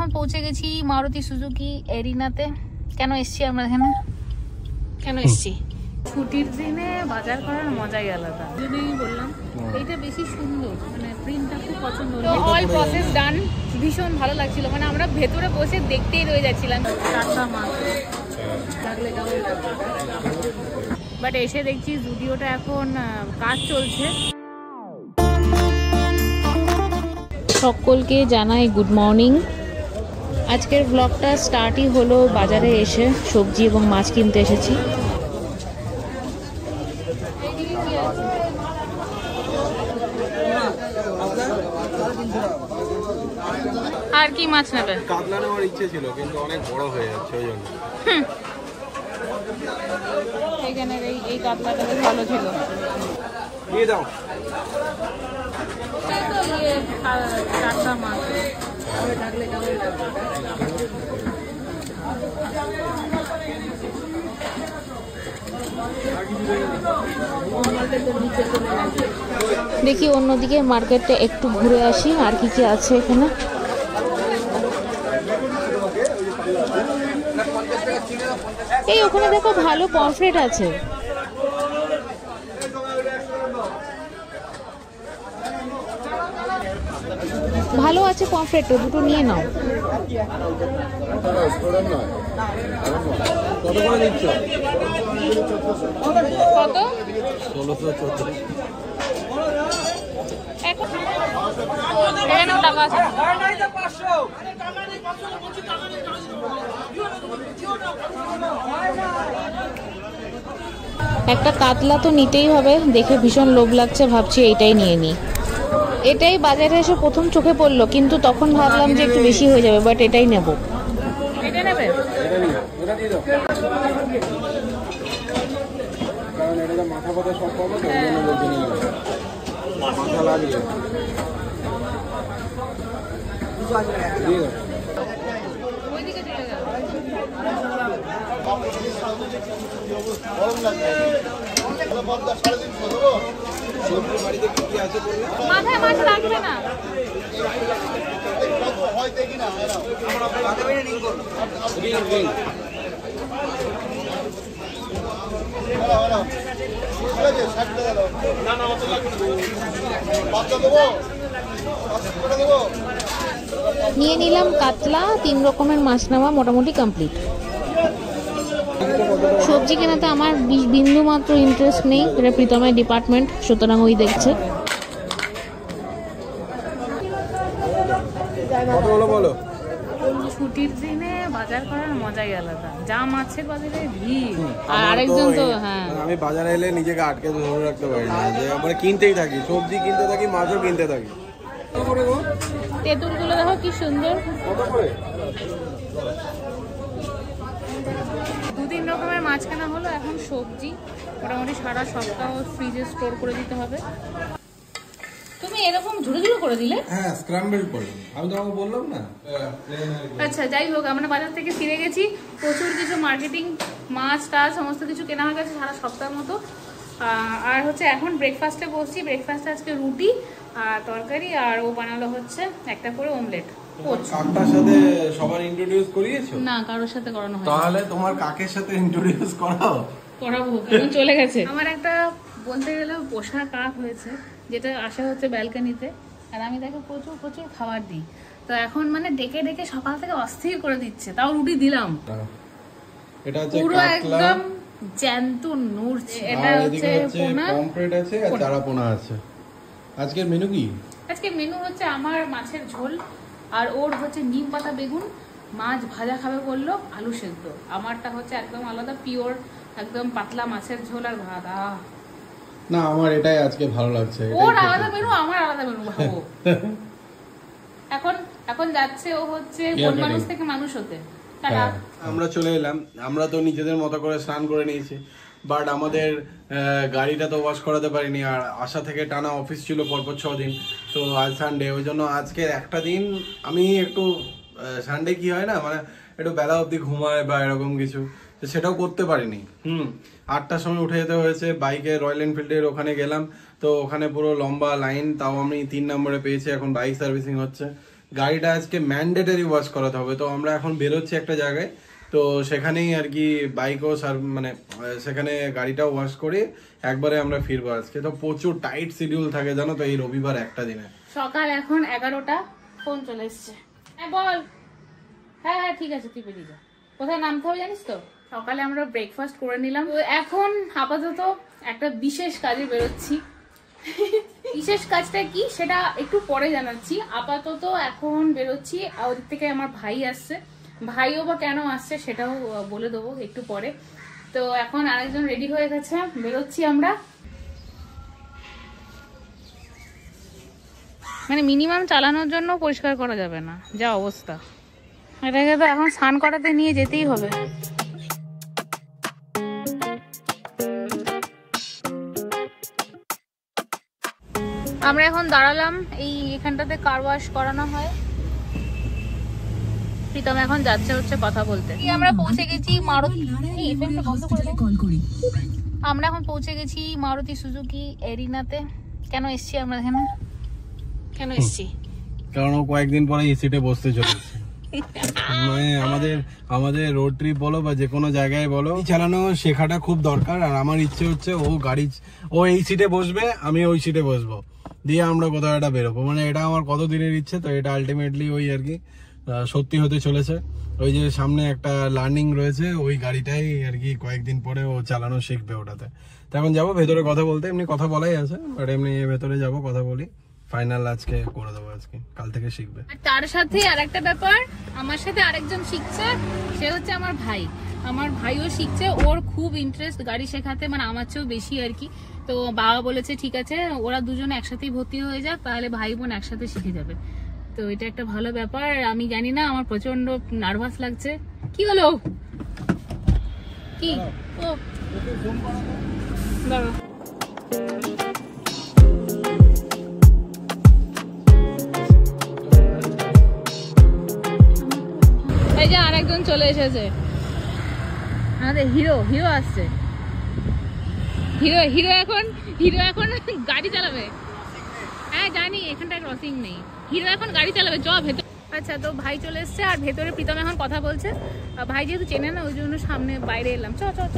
এখন পৌঁছে গেছি মারুতি সুজুকি এরিনাতে। কেন এসছি আমরা এখানে, কেন এসছি? ছুটির দিনে বাজার করার মজাই আলাদা। জন্যই বললাম এইটা বেশি সুন্দর, মানে প্রিন্টটা খুব পছন্দ হলো। অল প্রসেস ডান, ভীষণ ভালো লাগছিল, মানে আমরা ভেতরে বসে দেখতেই রয়ে যাচ্ছিলাম। বাট এসে দেখছি জুডিওটা এখন কাজ চলছে। সকলকে জানাই গুড মর্নিং। আজকের ব্লগটা স্টার্টই হলো বাজারে এসে সবজি এবং মাছ কিনতে এসেছি। আর কি মাছ নেবে? কাতলা নেওয়ার ইচ্ছে ছিল কিন্তু অনেক বড় হয়ে যাচ্ছে ওই জন্য। এইখানে এই কাতলাটা বেশ ভালো ছিল। দিয়ে দাও। টাটকা মাছ। দেখি অন্যদিকে মার্কেটটা একটু ঘুরে আসি, আর কি কি আছে এখানে। এই ওখানে দেখো ভালো পমফ্রেট আছে। ভালো আছে পমফ্রেট, দুটো নিয়ে নাও। কত করে দিচ্ছ? কত? 1614। এখানেও টাকা আছে। একটা কাতলা তো নিতেই হবে, দেখে ভীষণ লোভ লাগছে, ভাবছি এইটাই নিয়ে নিই। এটাই বাজারে এসে প্রথম চোখে পড়লো, কিন্তু তখন ভাবলাম যে একটু বেশি হয়ে যাবে, বাট এটাই নেব। এটা নেবে? এটা দিয়ে দাও। কারণ এটা মাথা ব্যথা সব পাবো তো, ওই জন্য বলতে নিয়ে নেবো। মাথা লাগবে। দিয়ে দাও। ওইদিকে চলে গেল। মাথায় মাছ লাগবে না। নিয়ে নিলাম কাতলা, 3 রকমের মাছ নেওয়া মোটামুটি কমপ্লিট। সবজি কেনাতে আমার বিন্দু মাত্র ইন্টারেস্ট নেই, এটা প্রীতমের ডিপার্টমেন্ট, সুতরাং ওই দেখছে। ছুটির দিনে বাজার করার মজাই আলাদা, যা মাছের বাজারে ভিড়। আর আরেকজন তো হ্যাঁ, আমি বাজারে এলে নিজেকে আটকে ধরে রাখতে পারি না, যে আমরা কিনতেই থাকি, সবজি কিনতে থাকি, মাছও কিনতে থাকি। তেঁতুলগুলো দেখো কি সুন্দর। 2-3 রকমের মাছ কেনা হলো। এখন সবজি মোটামুটি সারা সপ্তাহ ফ্রিজে স্টোর করে দিতে হবে। তুমি এরকম ঝুড়ো ঝুড়ো করে দিলে? হ্যাঁ, স্ক্র্যাম্বল করলাম, আমি তোমাকে বললাম না। আচ্ছা, যাই হোক, আমরা বাজার থেকে ফিরে গেছি। প্রচুর কিছু মার্কেটিং, মাছ টাছ সমস্ত কিছু কেনা হয়ে গেছে সারা সপ্তাহের মতো। আর হচ্ছে এখন ব্রেকফাস্টে বসছি। ব্রেকফাস্টে আজকে রুটি আর তরকারি, আর ও বানালো হচ্ছে একটা করে অমলেট। কাকার সাথে সবার ইন্ট্রোডিউস করিয়েছো? না, কারোর সাথে করানো হয়নি। তাহলে তোমার কাকের সাথে ইন্ট্রোডিউস করাও। করাবো, কারণ চলে গেছে। আমার একটা বলতে গেলে পোষা কাক হয়েছে, যেটা আসা হচ্ছে ব্যালকনিতে, আর আমি তাকে প্রচুর প্রচুর খাবার দিই। তো এখন মানে ডেকে ডেকে সকাল থেকে অস্থির করে দিচ্ছে, তাও রুটি দিলাম। এটা হচ্ছে পুরো কাতলা, একদম জ্যান্ত নড়ছে। এটা হচ্ছে পোনা, পমফ্রেট আছে আর চারা পোনা আছে। আজকের মেনু কি? আজকে মেনু হচ্ছে আমার মাছের ঝোল, আর ওর হচ্ছে নিম পাতা বেগুন, মাছ ভাজা খাবে বললো, আলু সেদ্ধ। আমারটা হচ্ছে একদম আলাদা, পিওর একদম পাতলা মাছের ঝোল আর ভাত। না, আমার এটাই আজকে ভালো লাগছে। ওর আলাদা মেনু, আমার আলাদা মেনু, ভাবো। এখন এখন যাচ্ছে ও হচ্ছে কোন মানুষ থেকে মানুষ হতে। আমরা চলে এলাম। আমরা তো নিজেদের মতো করে স্নান করে নিয়েছি, বাট আমাদের গাড়িটা তো ওয়াশ করাতে পারিনি। আর আশা থেকে টানা অফিস ছিল পরপর 6 দিন, তো আজ সানডে, ওই জন্য আজকের একটা দিন আমি একটু, সানডে কি হয় না, মানে একটু বেলা অবধি ঘুমায় বা এরকম কিছু, তো সেটাও করতে পারিনি। 8টার সময় উঠে যেতে হয়েছে। বাইকে রয়্যাল এনফিল্ডের ওখানে গেলাম, তো ওখানে পুরো লম্বা লাইন, তাও আমি 3 নম্বরে পেয়েছি। এখন বাইক সার্ভিসিং হচ্ছে, গাড়িটা আজকে ম্যান্ডেটরি ওয়াশ করাতে হবে। তো আমরা এখন বেরোচ্ছি একটা জায়গায়, তো সেখানেই আর কি বাইকও মানে সেখানে গাড়িটাও ওয়াশ করে একবারে আমরা ফিরবো আজকে। তো প্রচুর টাইট শিডিউল থাকে জানো তো এই রবিবার একটা দিনে। সকাল এখন 11টা, ফোন চলে এসছে। হ্যাঁ বল। হ্যাঁ হ্যাঁ ঠিক আছে, তুই বেরিয়ে যা। কোথায় নামতে হবে জানিস তো? সকালে আমরা ব্রেকফাস্ট করে নিলাম। তো এখন আপাতত একটা বিশেষ কাজে বেরোচ্ছি। বিশেষ কাজটা কি সেটা একটু পরে জানাচ্ছি। আপাতত এখন বেরোচ্ছি, ওদিক থেকে আমার ভাই আসছে। ভাইও বা কেন আসছে সেটাও বলে দেবো একটু পরে। তো এখন আরেকজন রেডি হয়ে গেছে, বেরোচ্ছি আমরা। মানে মিনিমাম চালানোর জন্য পরিষ্কার করা যাবে না, যা অবস্থা। এটাকে তো এখন স্নান করাতে নিয়ে যেতেই হবে। আমরা এখন দাঁড়ালাম, এখানটাতে কার ওয়াশ করানো হয়। প্রীতম এখন যাচ্ছে হচ্ছে কথা বলতে। আমরা পৌঁছে গেছি আমরা এখন পৌঁছে গেছি মারুতি সুজুকি এরিনাতে। কেন এসছি আমরা এখানে? কেন এসছি? কারণ কয়েকদিন পরে এই সিটে বসতে চলেছে। মানে আমাদের রোড ট্রিপ বলো বা যে কোনো জায়গায় বলো, চালানো শেখাটা খুব দরকার। আর আমার ইচ্ছে হচ্ছে ও এই সিটে বসবে, আমি ওই সিটে বসবো, দিয়ে আমরা কোথাও একটা বেরোবো। মানে এটা আমার কত দিনের ইচ্ছে, তো এটা আলটিমেটলি ওই আর কি সত্যি হতে চলেছে। ওই যে সামনে একটা লার্নিং রয়েছে, ওই গাড়িটাই আর কি কয়েকদিন পরে ও চালানো শিখবে ওটাতে। তো এখন যাবো ভেতরে কথা বলতে, এমনি কথা বলাই আছে, বাট এমনি ভেতরে যাবো কথা বলি। ফাইনাল আজকে করে দেবো, আজকে কাল থেকে শিখবে। তার সাথে আরেকটা ব্যাপার, আমার সাথে আরেকজন শিখছে, সে হচ্ছে আমার ভাই। আমার ভাইও শিখছে, ওর খুব ইন্টারেস্ট গাড়ি শেখাতে, মানে আমার চেয়েও বেশি আর কি। তো বাবা বলেছে ঠিক আছে ওরা দুজন একসাথেই ভর্তি হয়ে যাক, তাহলে ভাই বোন একসাথে শিখে যাবে। তো এটা একটা ভালো ব্যাপার। আমি জানি না, আমার প্রচন্ড নার্ভাস লাগছে। কি হলো? কি ও দাঁড়াও। এই যে আরেকজন চলে এসেছে, আমাদের হিরো আসছে। হিরো এখন গাড়ি চালাবে। হ্যাঁ জানি, এখানটায় ক্রসিং নেই। হিরো এখন গাড়ি চালাবে, চ ভেতর। আচ্ছা, তো ভাই চলে এসছে আর ভেতরে প্রীতম এখন কথা বলছে। ভাই যেহেতু চেনে না, ওই জন্য সামনে বাইরে এলাম। চ চ চ।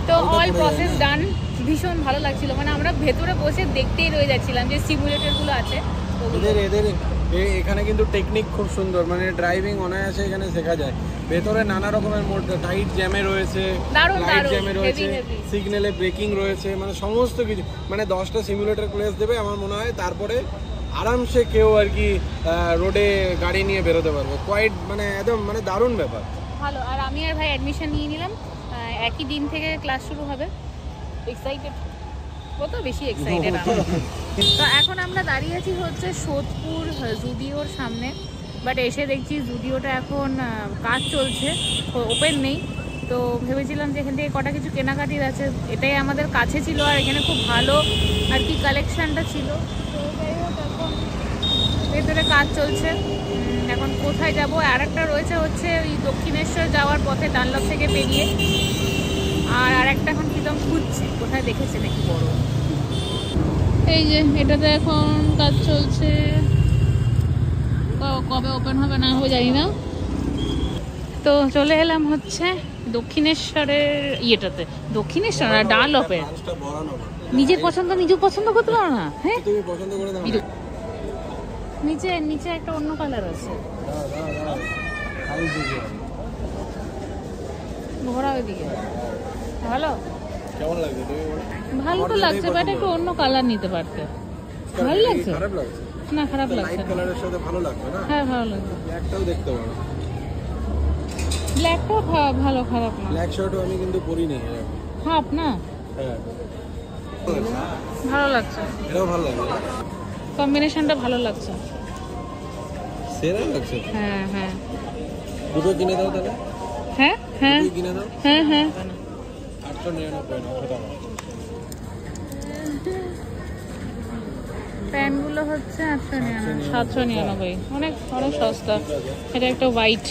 তো অল প্রসেস ডান। ভীষণ ভালো লাগছিল, মানে আমরা ভেতরে বসে দেখতেই রয়ে যাচ্ছিলাম যে সিমুলেটর গুলো আছে। এদের এখানে কিন্তু টেকনিক খুব সুন্দর, মানে ড্রাইভিং অনায়াসে এখানে শেখা যায়। ভেতরে নানা রকমের টাইট জ্যামে রয়েছে, লাইট জ্যামে রয়েছে, সিগন্যালে ব্রেকিং রয়েছে, মানে সমস্ত কিছু। মানে 10টা সিমুলেটর প্লেস দেবে আমার মনে হয়, তারপরে আরামসে কেউ আর কি রোডে গাড়ি নিয়ে বেরোতে পারবে। কোয়াইট মানে একদম মানে দারুণ ব্যাপার। ভালো। আর আমি আর ভাই অ্যাডমিশন নিয়ে নিলাম, একই দিন থেকে ক্লাস শুরু হবে। এক্সাইটেড, কত বেশি এক্সাইটেড আমি। তো এখন আমরা দাঁড়িয়ে আছি হচ্ছে সোদপুর জুডিওর সামনে, বাট এসে দেখছি জুডিওটা এখন কাজ চলছে, ওপেন নেই। তো ভেবেছিলাম যে এখান থেকে কটা কিছু কেনাকাটির আছে, এটাই আমাদের কাছে ছিল আর এখানে খুব ভালো আর কি কালেকশানটা ছিল। তো যাই হোক, এখন ভেতরে কাজ চলছে। এখন কোথায় যাব? আর একটা রয়েছে হচ্ছে ওই দক্ষিণেশ্বর যাওয়ার পথে ডানলপ থেকে বেরিয়ে, আর একটা এখন প্রীতম খুঁজছে কোথায় দেখেছে নাকি বড়। এই যে এটাতে এখন কাজ চলছে, কবে ওপেন হবে না হবে জানি না। তো চলে এলাম হচ্ছে দক্ষিণেশ্বরের ইয়েটাতে, দক্ষিণেশ্বর না ডানলপের। নিজের পছন্দ করতে পারো না? হ্যাঁ নিচে একটা অন্য কালার আছে, ঘোরা ওইদিকে। ভালো ভালো তো লাগছে, বাট একটু অন্য কালার নিতে পারতে। ভালো লাগছে না? খারাপ লাগছে না। হ্যাঁ ভালো লাগছে। ব্ল্যাকটাও ভালো, খারাপ না। ব্ল্যাক শার্টও আমি কিন্তু পরি নি, হাফ না। হ্যাঁ ভালো লাগছে, এটাও ভালো লাগছে, কম্বিনেশনটা ভালো লাগছে, সেরা লাগছে। হ্যাঁ হ্যাঁ, দুটো কিনে দাও তাহলে। হ্যাঁ হ্যাঁ কিনে দাও। হ্যাঁ হ্যাঁ। 899 টাকা। প্যান্টগুলো হচ্ছে 799, অনেক সস্তা। এটা একটা হোয়াইট,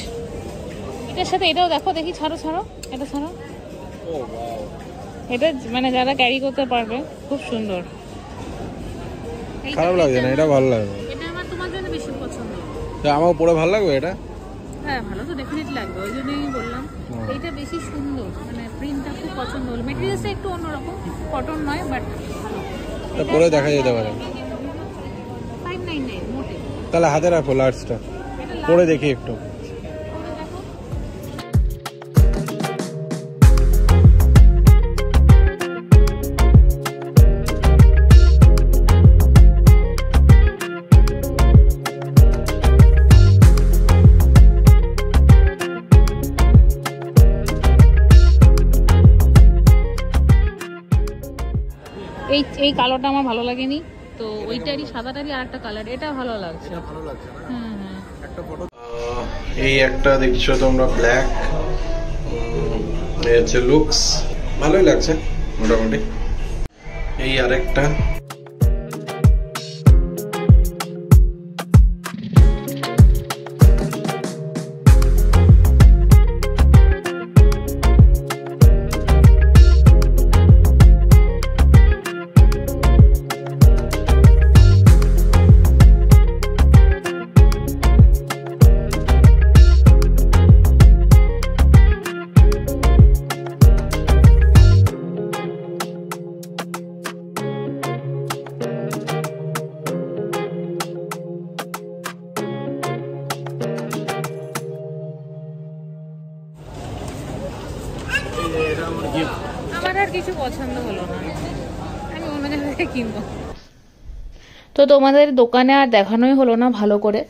এটার সাথে এটাও দেখো, দেখি ছাড়ো, এটা ছাড়ো। এটা মানে যারা ক্যারি করতে পারবে, খুব সুন্দর। খারাপ লাগছে না, এটা ভালো লাগবে। এটা আমার তোমার জন্য বেশি পছন্দ। তো আমার পরে ভালো লাগবে এটা? হ্যাঁ ভালো তো ডেফিনেটলি লাগবে, ওই জন্যই বললাম। এইটা বেশি সুন্দর, মানে প্রিন্টটা খুব পছন্দ হলো। মেটেরিয়ালসটা একটু অন্যরকম, কটন নয় বাট ভালো। তা পরে দেখা যেতে পারে। 599 মোটে। তাহলে হাতে রাখো লার্জটা, পরে দেখি একটু। এই কালোটা আমার ভালো লাগেনি, তো ওইটারই সাদাটারই আর একটা কালার, এটা ভালো লাগছে। ভালো লাগছে না? হুম। একটা ফটো। এই একটা দেখছো তোমরা ব্ল্যাক, এই হচ্ছে লুকস, ভালোই লাগছে মোটামুটি। এই আরেকটা, আমার আর কিছু পছন্দ হলো না, আমি অন্য জায়গা থেকে কিনবো। তো তোমাদের দোকানে আর দেখানোই হলো না ভালো করে।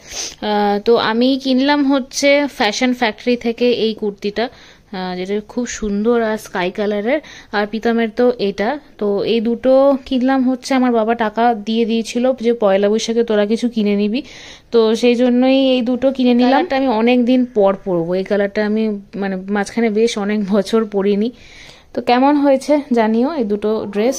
তো আমি কিনলাম হচ্ছে ফ্যাশন ফ্যাক্টরি থেকে এই কুর্তিটা, যেটা খুব সুন্দর আর স্কাই কালারের, আর পিতামের তো এটা। তো এই দুটো কিনলাম হচ্ছে, আমার বাবা টাকা দিয়ে দিয়েছিল যে পয়লা বৈশাখে তোরা কিছু কিনে নিবি, তো সেই জন্যই এই দুটো কিনে নিলাম। আমি অনেক দিন পর পরবো এই কালারটা, আমি মানে মাঝখানে বেশ অনেক বছর পরিনি। তো কেমন হয়েছে জানিও এই দুটো ড্রেস।